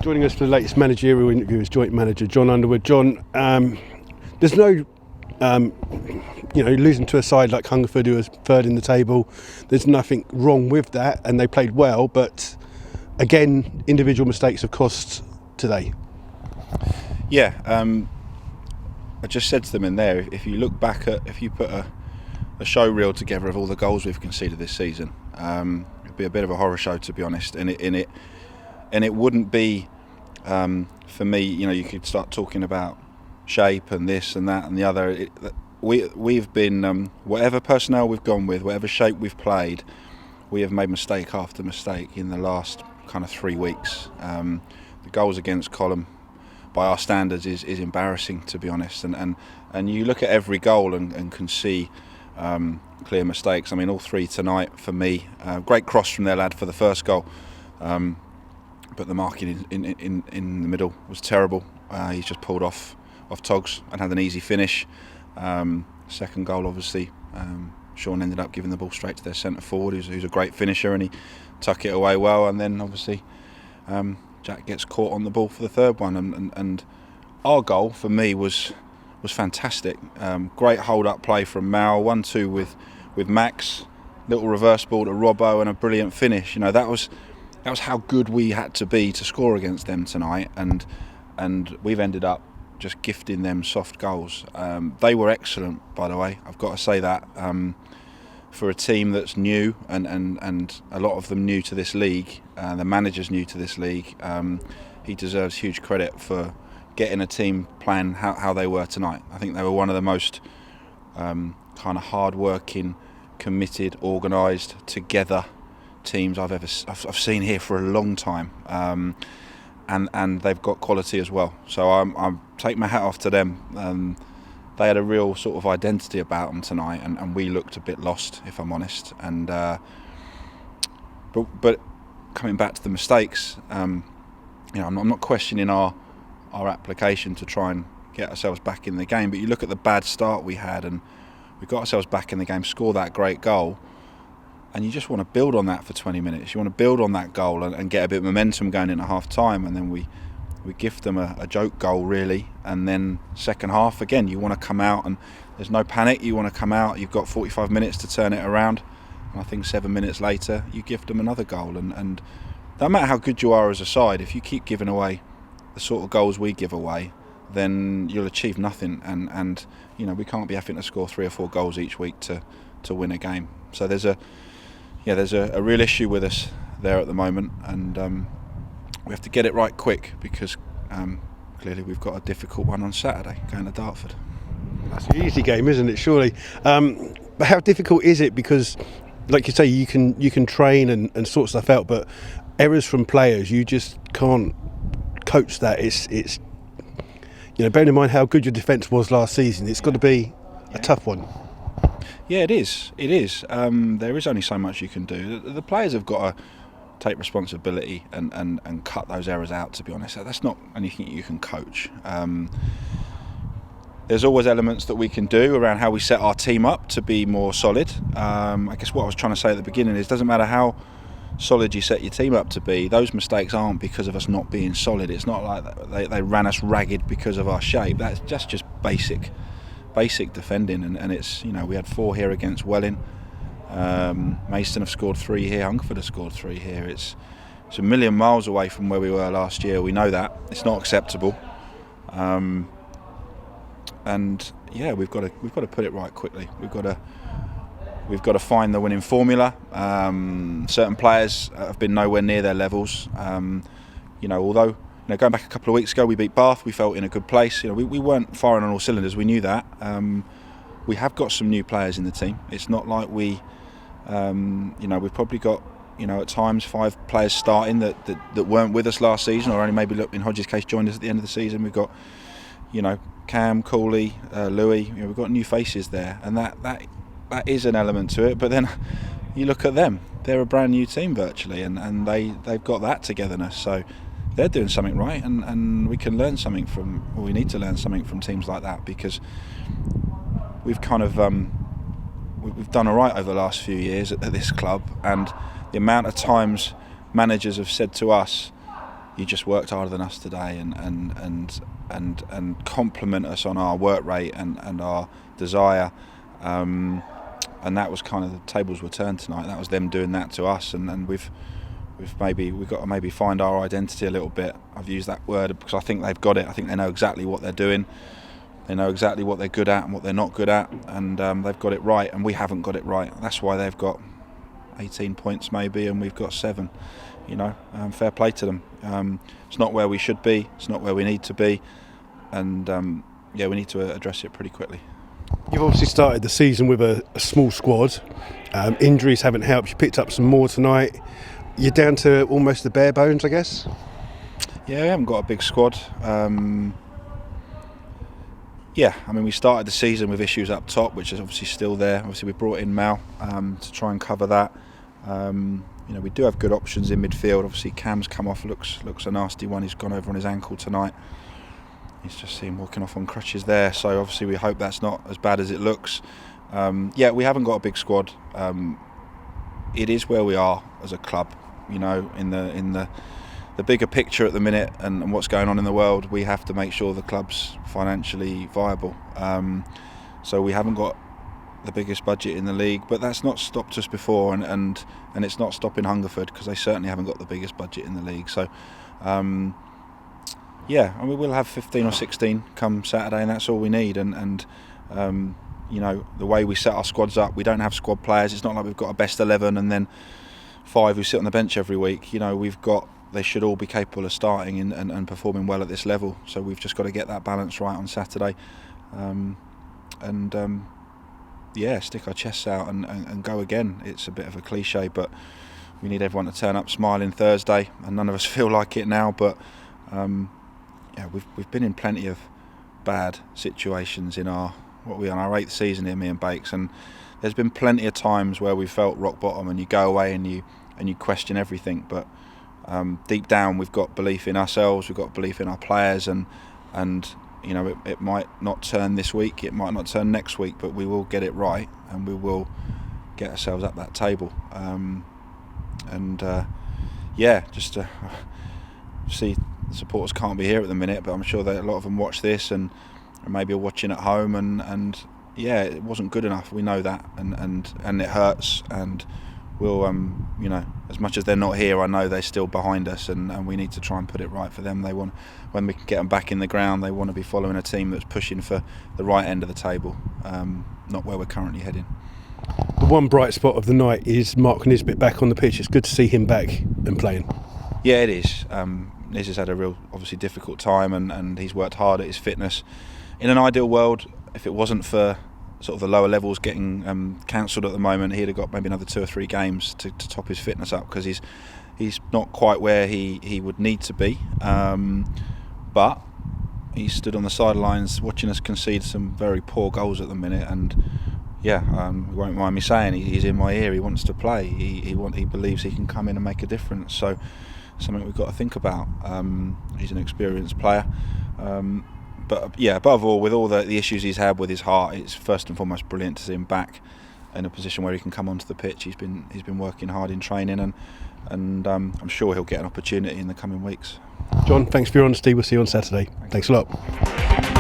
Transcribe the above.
Joining us for the latest managerial interview is joint manager John Underwood. John, there's no, losing to a side like Hungerford, who was third in the table. There's nothing wrong with that, and they played well. But again, individual mistakes have cost today. Yeah, I just said to them in there, if you look back if you put a show reel together of all the goals we've conceded this season, it'd be a bit of a horror show, to be honest. And it wouldn't be, for me, you could start talking about shape and this and that and the other. We've been, whatever personnel we've gone with, whatever shape we've played, we have made mistake after mistake in the last kind of 3 weeks. The goals against Column, by our standards, is embarrassing, to be honest. And you look at every goal and can see clear mistakes. I mean, all three tonight for me. Great cross from their lad for the first goal. But the marking in the middle was terrible. He's just pulled off Togs and had an easy finish. Second goal, obviously, Sean ended up giving the ball straight to their centre forward, who's a great finisher, and he tuck it away well. And then obviously Jack gets caught on the ball for the third one. And our goal for me was fantastic. Great hold up play from Mal, 1-2 with Max, little reverse ball to Robbo, and a brilliant finish. That was how good we had to be to score against them tonight, and we've ended up just gifting them soft goals. They were excellent, by the way, I've got to say that. For a team that's new, and a lot of them new to this league, the manager's new to this league, he deserves huge credit for getting a team playing how they were tonight. I think they were one of the most kind of hard-working, committed, organised, together teams I've seen here for a long time, and they've got quality as well. So I take my hat off to them. They had a real sort of identity about them tonight, and we looked a bit lost, if I'm honest. And but coming back to the mistakes, I'm not questioning our application to try and get ourselves back in the game. But you look at the bad start we had, and we got ourselves back in the game, score that great goal. And you just want to build on that for 20 minutes. You want to build on that goal and get a bit of momentum going into half time. And then we gift them a joke goal, really. And then second half, again, you want to come out and there's no panic. You want to come out. You've got 45 minutes to turn it around. And I think 7 minutes later, you gift them another goal. And no matter how good you are as a side, if you keep giving away the sort of goals we give away, then you'll achieve nothing. And we can't be having to score 3 or 4 goals each week to win a game. So there's a real issue with us there at the moment, and we have to get it right quick, because clearly we've got a difficult one on Saturday going to Dartford. That's an easy game, isn't it, surely? But how difficult is it? Because, like you say, you can train and sort stuff out, but errors from players, you just can't coach that. It's bearing in mind how good your defence was last season, it's got to be a tough one. Yeah, it is. There is only so much you can do. The players have got to take responsibility and cut those errors out, to be honest. That's not anything you can coach. There's always elements that we can do around how we set our team up to be more solid. I guess what I was trying to say at the beginning is, it doesn't matter how solid you set your team up to be, those mistakes aren't because of us not being solid. It's not like they ran us ragged because of our shape. That's just basic defending, and it's, we had 4 here against Welling. Maidstone have scored 3 here. Hungerford have scored 3 here. It's a million miles away from where we were last year. We know that it's not acceptable, and yeah, we've got to put it right quickly. We've got to find the winning formula. Certain players have been nowhere near their levels. Although, going back a couple of weeks ago, we beat Bath. We felt in a good place. We weren't firing on all cylinders. We knew that. We have got some new players in the team. It's not like we've probably got, at times 5 players starting that weren't with us last season, or only maybe, in Hodges' case, joined us at the end of the season. We've got, Cam, Cooley, Louis. We've got new faces there, and that is an element to it. But then you look at them; they're a brand new team virtually, and they've got that togetherness. So they're doing something right, and we can learn something we need to learn something from teams like that, because we've kind of we've done all right over the last few years at this club, and the amount of times managers have said to us, you just worked harder than us today, and compliment us on our work rate and our desire. And that was kind of the tables were turned tonight. That was them doing that to us, and we've got to maybe find our identity a little bit. I've used that word because I think they've got it. I think they know exactly what they're doing. They know exactly what they're good at and what they're not good at, and they've got it right, and we haven't got it right. That's why they've got 18 points maybe, and we've got 7. Fair play to them. It's not where we should be. It's not where we need to be, and we need to address it pretty quickly. You've obviously started the season with a small squad. Injuries haven't helped. You picked up some more tonight. You're down to almost the bare bones, I guess. Yeah, we haven't got a big squad. We started the season with issues up top, which is obviously still there. Obviously, we brought in Mal to try and cover that. We do have good options in midfield. Obviously, Cam's come off, looks a nasty one. He's gone over on his ankle tonight. He's just seen walking off on crutches there. So obviously, we hope that's not as bad as it looks. We haven't got a big squad. It is where we are as a club. In the bigger picture at the minute and what's going on in the world, we have to make sure the club's financially viable. So we haven't got the biggest budget in the league, but that's not stopped us before, and it's not stopping Hungerford, because they certainly haven't got the biggest budget in the league. So we'll have 15 or 16 come Saturday, and that's all we need. And the way we set our squads up, we don't have squad players. It's not like we've got a best 11 and then 5 who sit on the bench every week. They should all be capable of starting and performing well at this level. So we've just got to get that balance right on Saturday, stick our chests out and go again. It's a bit of a cliche, but we need everyone to turn up smiling Thursday, and none of us feel like it now. But we've been in plenty of bad situations in our 8th season here, me and Bakes, and there's been plenty of times where we felt rock bottom, and you go away and you question everything. But deep down, we've got belief in ourselves, we've got belief in our players, and it might not turn this week, it might not turn next week, but we will get it right, and we will get ourselves up that table. Just to see, supporters can't be here at the minute, but I'm sure that a lot of them watch this and maybe are watching at home, and it wasn't good enough. We know that, and it hurts, and we'll as much as they're not here, I know they're still behind us, and we need to try and put it right for them. They want, when we can get them back in the ground, they want to be following a team that's pushing for the right end of the table, not where we're currently heading. The one bright spot of the night is Mark Nisbet back on the pitch. It's good to see him back and playing. Yeah, it is. Niz has had a real, obviously, difficult time, and he's worked hard at his fitness. In an ideal world, if it wasn't for sort of the lower levels getting cancelled at the moment, he'd have got maybe another 2 or 3 games to top his fitness up, because he's not quite where he would need to be. But he stood on the sidelines watching us concede some very poor goals at the minute, and you won't mind me saying, he's in my ear. He wants to play. He believes he can come in and make a difference. So something we've got to think about. He's an experienced player. But above all, with all the issues he's had with his heart, it's first and foremost brilliant to see him back in a position where he can come onto the pitch. He's been working hard in training, and I'm sure he'll get an opportunity in the coming weeks. John, thanks for your honesty. We'll see you on Saturday. Thanks a lot.